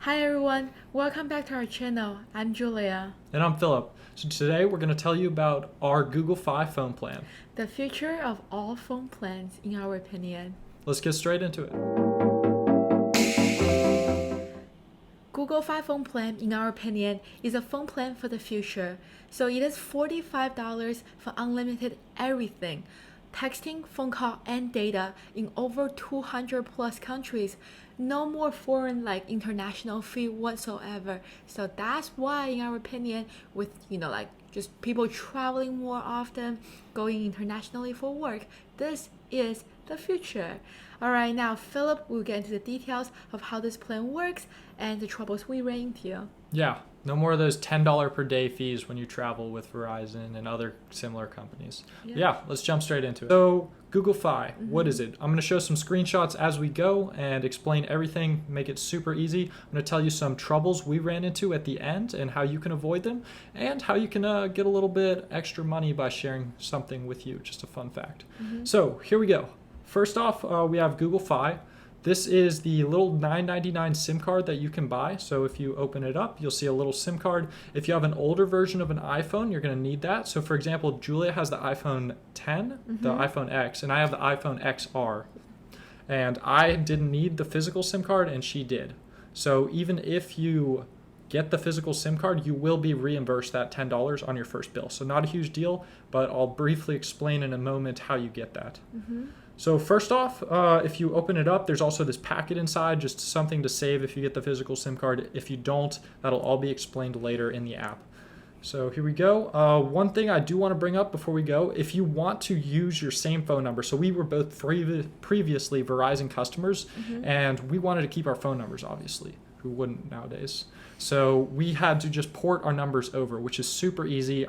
Hi everyone, welcome back to our channel. I'm Julia. And I'm Philip. So today we're going to tell you about our Google Fi phone plan. The future of all phone plans, in our opinion. Let's get straight into it. Google Fi phone plan, in our opinion, is a phone plan for the future. So it is $45 for unlimited everything. Texting, phone call, and data in over 200 plus countries. No more foreign international fee whatsoever. So that's why, in our opinion, with just people traveling more often, going internationally for work, this is the future. All right, now Philip will get into the details of how this plan works and the troubles we ran into. Yeah, no more of those $10 per day fees when you travel with Verizon and other similar companies. Yeah, let's jump straight into it. So Google Fi, what is it? I'm going to show some screenshots as we go and explain everything, make it super easy. I'm going to tell you some troubles we ran into at the end and how you can avoid them and how you can get a little bit extra money by sharing something with you, just a fun fact. So here we go. First off, we have Google Fi. This is the little $9.99 SIM card that you can buy. So if you open it up, you'll see a little SIM card. If you have an older version of an iPhone, you're going to need that. So for example, Julia has the iPhone 10, the iPhone X, and I have the iPhone XR. And I didn't need the physical SIM card, and she did. So even if you get the physical SIM card, you will be reimbursed that $10 on your first bill. So not a huge deal, but I'll briefly explain in a moment how you get that. So first off, if you open it up, there's also this packet inside, just something to save if you get the physical SIM card. If you don't, that'll all be explained later in the app. So here we go. One thing I do want to bring up before we go, if you want to use your same phone number, so we were both previously Verizon customers, and we wanted to keep our phone numbers, obviously. Who wouldn't nowadays? So we had to just port our numbers over, which is super easy.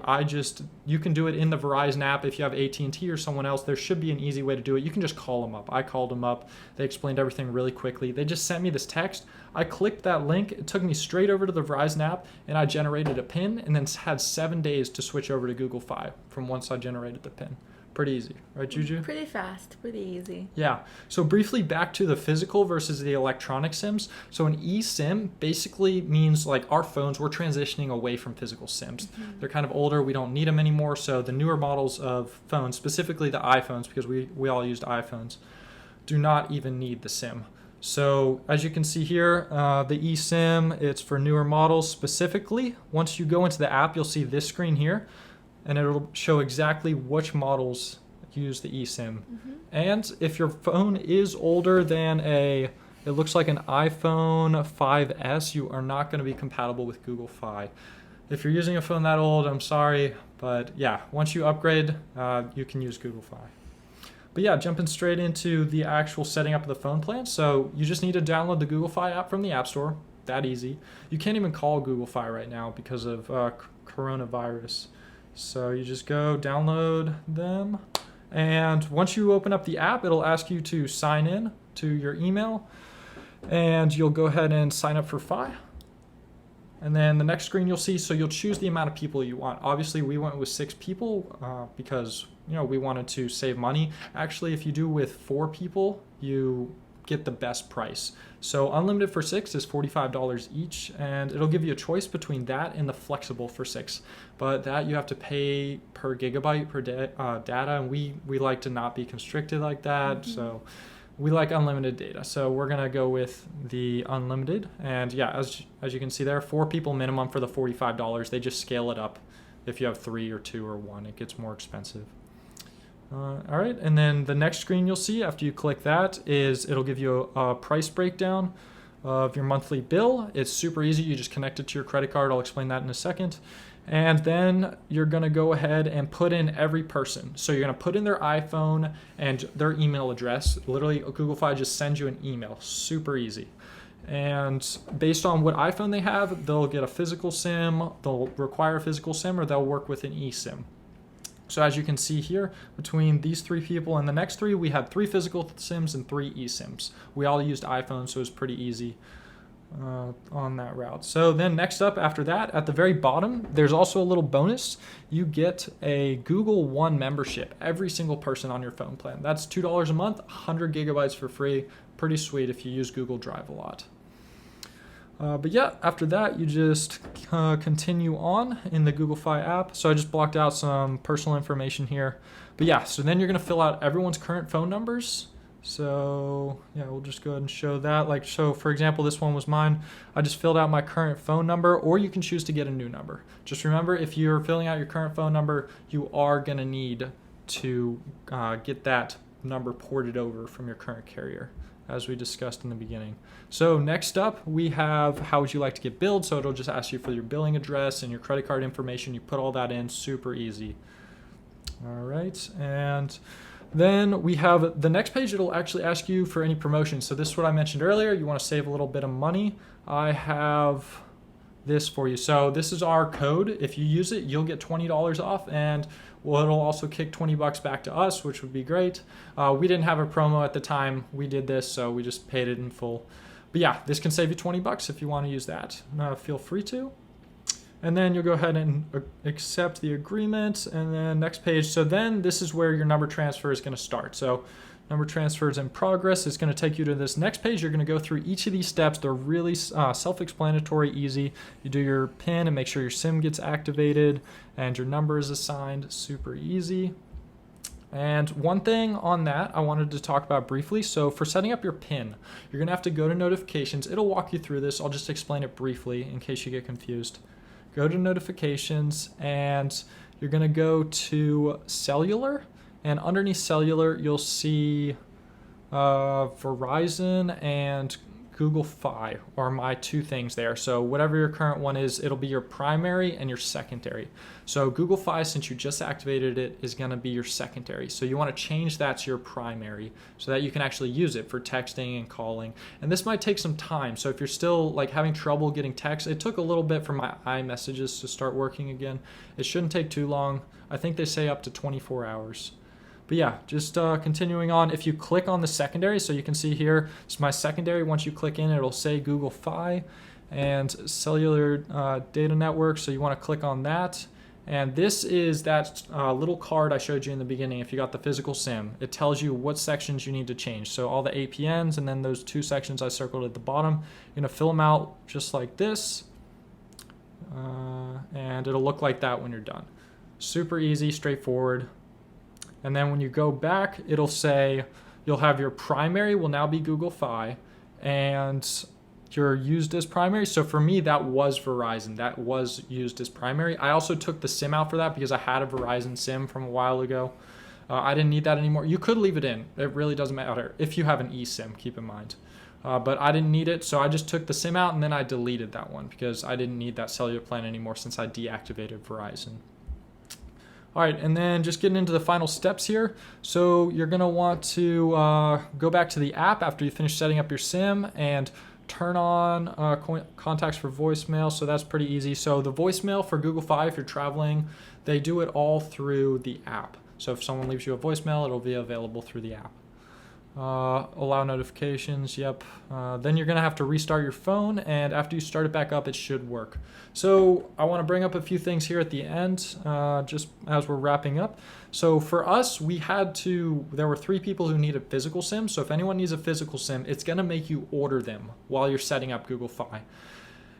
You can do it in the Verizon app. If you have AT&T or someone else, there should be an easy way to do it. You can just call them up. I called them up. They explained everything really quickly. They just sent me this text. I clicked that link. It took me straight over to the Verizon app, and I generated a PIN, and then had 7 days to switch over to Google Fi from once I generated the PIN. Pretty easy, right, Juju? Pretty fast, pretty easy. Yeah. So briefly back to the physical versus the electronic SIMs. So an eSIM basically means like our phones, we're transitioning away from physical SIMs. They're kind of older. We don't need them anymore. So the newer models of phones, specifically the iPhones, because we all used iPhones, do not even need the SIM. So as you can see here, the eSIM, it's for newer models specifically. Once you go into the app, you'll see this screen here, and it'll show exactly which models use the eSIM. And if your phone is older than it looks like an iPhone 5S, you are not going to be compatible with Google Fi. If you're using a phone that old, I'm sorry, but yeah, once you upgrade, you can use Google Fi. But yeah, jumping straight into the actual setting up of the phone plan. So you just need to download the Google Fi app from the App Store. That easy. You can't even call Google Fi right now because of coronavirus. So you just go download them, and once you open up the app, it'll ask you to sign in to your email, and you'll go ahead and sign up for Fi. And then the next screen you'll see, so you'll choose the amount of people you want. Obviously, we went with 6 people because we wanted to save money. Actually, if you do with 4 people, you get the best price. So unlimited for 6 is $45 each, and it'll give you a choice between that and the flexible for 6. But that you have to pay per gigabyte per data, and we like to not be constricted like that. So we like unlimited data. So we're gonna go with the unlimited. And yeah, as you can see there, 4 people minimum for the $45. They just scale it up. If you have 3 or 2 or 1, it gets more expensive. All right, and then the next screen you'll see after you click that is it'll give you a price breakdown of your monthly bill. It's super easy. You just connect it to your credit card. I'll explain that in a second. And then you're going to go ahead and put in every person. So you're going to put in their iPhone and their email address. Literally, Google Fi just sends you an email. Super easy. And based on what iPhone they have, they'll get a physical SIM, they'll require a physical SIM, or they'll work with an eSIM. So as you can see here, between these 3 people and the next 3, we had 3 physical SIMs and 3 eSIMs. We all used iPhones, so it was pretty easy on that route. So then next up after that, at the very bottom, there's also a little bonus. You get a Google One membership, every single person on your phone plan. That's $2 a month, 100 gigabytes for free. Pretty sweet if you use Google Drive a lot. But yeah, after that, you just continue on in the Google Fi app. So I just blocked out some personal information here. But yeah, so then you're going to fill out everyone's current phone numbers. So yeah, we'll just go ahead and show that. Like, so for example, this one was mine. I just filled out my current phone number, or you can choose to get a new number. Just remember, if you're filling out your current phone number, you are going to need to get that number ported over from your current carrier, as we discussed in the beginning. So next up, we have how would you like to get billed. So it'll just ask you for your billing address and your credit card information. You put all that in, super easy. All right, and then we have the next page. It'll actually ask you for any promotions. So this is what I mentioned earlier. You want to save a little bit of money. I have this for you. So this is our code. If you use it, you'll get $20 off, and well, it'll also kick $20 back to us, which would be great. We didn't have a promo at the time we did this, so we just paid it in full. But yeah, this can save you $20 if you want to use that. Feel free to. And then you'll go ahead and accept the agreement, and then next page. So then this is where your number transfer is going to start. So number transfer is in progress. It's going to take you to this next page. You're going to go through each of these steps. They're really self-explanatory, easy. You do your PIN and make sure your SIM gets activated and your number is assigned. Super easy. And one thing on that I wanted to talk about briefly. So for setting up your PIN, you're going to have to go to notifications. It'll walk you through this. I'll just explain it briefly in case you get confused. Go to notifications, and you're going to go to cellular, and underneath cellular you'll see Verizon and Google Fi are my two things there. So whatever your current one is, it'll be your primary and your secondary. So Google Fi, since you just activated it, is going to be your secondary. So you want to change that to your primary so that you can actually use it for texting and calling. And this might take some time. So if you're still like having trouble getting text, it took a little bit for my iMessages to start working again. It shouldn't take too long. I think they say up to 24 hours. But yeah, just continuing on. If you click on the secondary, so you can see here, it's my secondary. Once you click in, it'll say Google Fi and cellular data network. So you want to click on that. And this is that little card I showed you in the beginning. If you got the physical SIM, it tells you what sections you need to change. So all the APNs and then those two sections I circled at the bottom, you're going to fill them out just like this. And it'll look like that when you're done. Super easy, straightforward. And then when you go back, it'll say you'll have your primary will now be Google Fi and your used as primary. So for me, that was Verizon. That was used as primary. I also took the SIM out for that because I had a Verizon SIM from a while ago. I didn't need that anymore. You could leave it in. It really doesn't matter if you have an eSIM, keep in mind. But I didn't need it, so I just took the SIM out and then I deleted that one because I didn't need that cellular plan anymore since I deactivated Verizon. All right, and then just getting into the final steps here. So you're gonna want to go back to the app after you finish setting up your SIM and turn on contacts for voicemail. So that's pretty easy. So the voicemail for Google Fi, if you're traveling, they do it all through the app. So if someone leaves you a voicemail, it'll be available through the app. Allow notifications, yep. Then you're gonna have to restart your phone, and after you start it back up, it should work. So I wanna bring up a few things here at the end, just as we're wrapping up. So for us, there were 3 people who needed physical SIM. So if anyone needs a physical SIM, it's gonna make you order them while you're setting up Google Fi.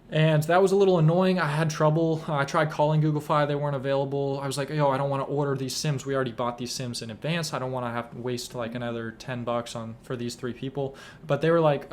And that was a little annoying. I had trouble. I tried calling Google Fi. They weren't available. I was like, I don't want to order these SIMs. We already bought these SIMs in advance. I don't want to have to waste like another $10 for these 3 people. But they were like,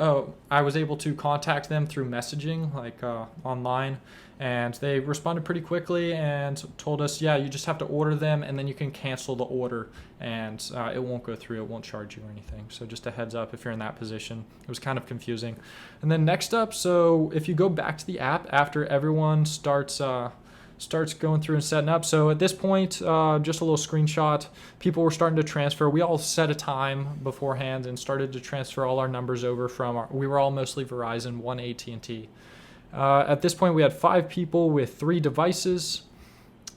I was able to contact them through messaging, like online. And they responded pretty quickly and told us, you just have to order them and then you can cancel the order and it won't go through. It won't charge you or anything. So just a heads up if you're in that position. It was kind of confusing. And then next up, so if you go back to the app after everyone starts going through and setting up. So at this point, just a little screenshot, people were starting to transfer. We all set a time beforehand and started to transfer all our numbers over we were all mostly Verizon, 1 AT&T. At this point, we had 5 people with 3 devices.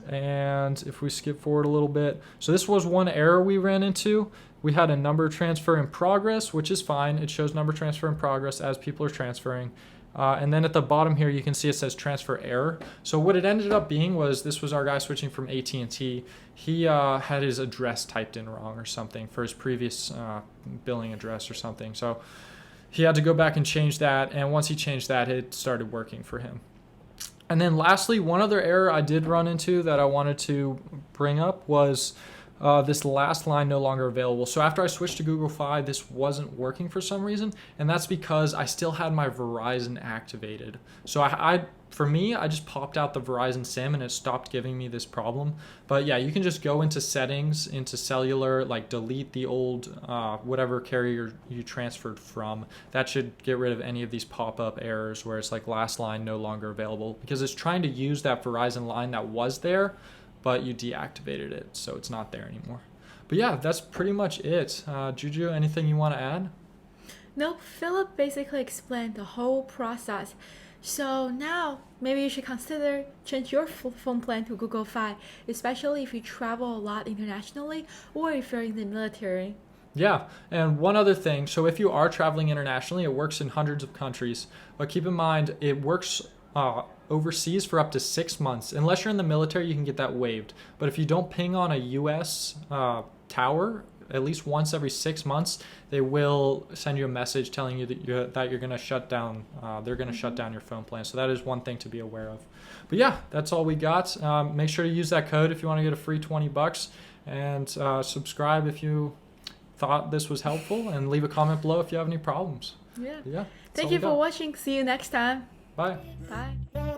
And if we skip forward a little bit, so this was one error we ran into. We had a number transfer in progress, which is fine. It shows number transfer in progress as people are transferring. And then at the bottom here, you can see it says transfer error. So what it ended up being was this was our guy switching from AT&T. He had his address typed in wrong or something for his previous billing address or something. So he had to go back and change that. And once he changed that, it started working for him. And then lastly, one other error I did run into that I wanted to bring up was this last line no longer available. So after I switched to Google Fi, this wasn't working for some reason, and that's because I still had my Verizon activated. So for me, I just popped out the Verizon SIM and it stopped giving me this problem. But yeah, you can just go into settings, into cellular, like delete the old whatever carrier you transferred from. That should get rid of any of these pop-up errors where it's like last line no longer available, because it's trying to use that Verizon line that was there, but you deactivated it, so it's not there anymore. But yeah, that's pretty much it. Juju, anything you want to add? No, Philip basically explained the whole process. So now maybe you should consider change your phone plan to Google Fi, especially if you travel a lot internationally or if you're in the military. Yeah, and one other thing. So if you are traveling internationally, it works in hundreds of countries. But keep in mind, it works overseas for up to 6 months. Unless you're in the military, you can get that waived. But if you don't ping on a U.S. Tower at least once every 6 months, they will send you a message telling you that you're going to shut down. They're going to shut down your phone plan. So that is one thing to be aware of. But yeah, that's all we got. Make sure to use that code if you want to get a free $20, and subscribe if you thought this was helpful, and leave a comment below if you have any problems. Yeah. Yeah. Thank you for watching. See you next time. Bye. Bye.